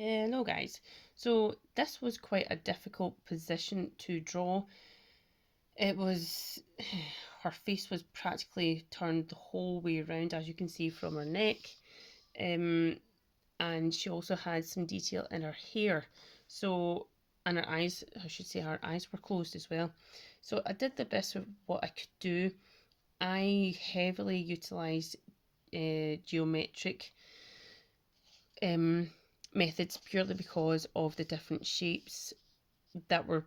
Hello guys. So this was quite a difficult position to draw. It was, her face was practically turned the whole way around, as you can see from her neck. And she also had some detail in her hair. So, and her eyes, I should say her eyes were closed as well. So I did the best of what I could do. I heavily utilised geometric um, methods purely because of the different shapes that were,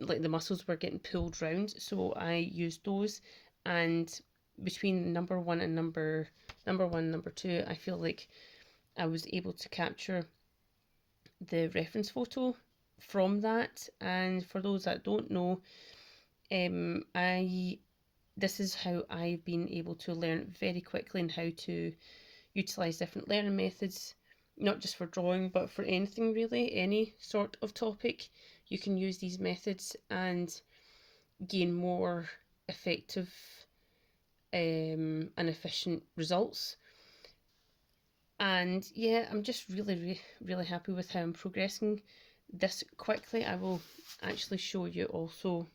like, the muscles were getting pulled round. So I used those, and between number one and number two, I feel like I was able to capture the reference photo from that. And for those that don't know, I this is how I've been able to learn very quickly and how to utilize different learning methods, not just for drawing, but for anything really, any sort of topic. You can use these methods and gain more effective and efficient results. And yeah, I'm just really happy with how I'm progressing this quickly. I will actually show you also.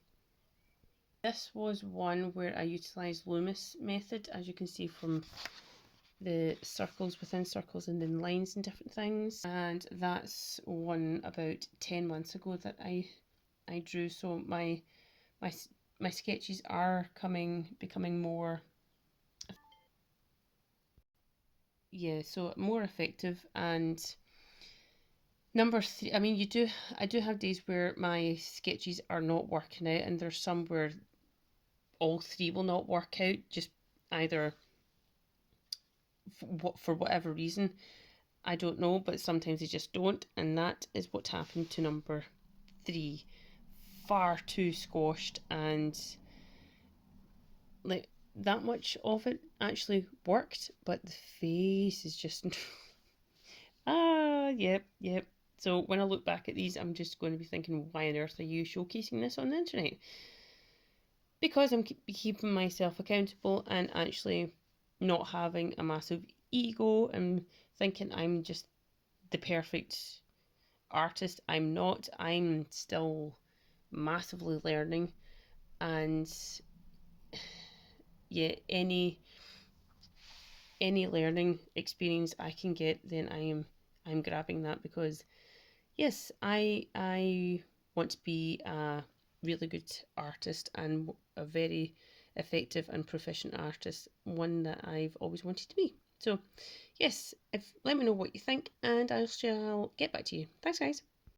This was one where I utilised Loomis method, as you can see from the circles within circles and then lines and different things. And that's one about 10 months ago that I drew. So my my sketches are becoming more, yeah, so more effective. And number three, I mean, I do have days where my sketches are not working out, and there's some where all three will not work out, just either for whatever reason. I don't know, but sometimes they just don't, and that is what happened to number three. Far too squashed, and like that much of it actually worked, but the face is just yep. So when I look back at these, I'm just going to be thinking, why on earth are you showcasing this on the internet? Because I'm keeping myself accountable and actually not having a massive ego and thinking I'm just the perfect artist. I'm not. I'm still massively learning, and yeah, any learning experience I can get, then I'm grabbing that, because yes, I want to be a really good artist and a very effective and proficient artist, one that I've always wanted to be. So yes, if let me know what you think, and I shall get back to you. Thanks guys.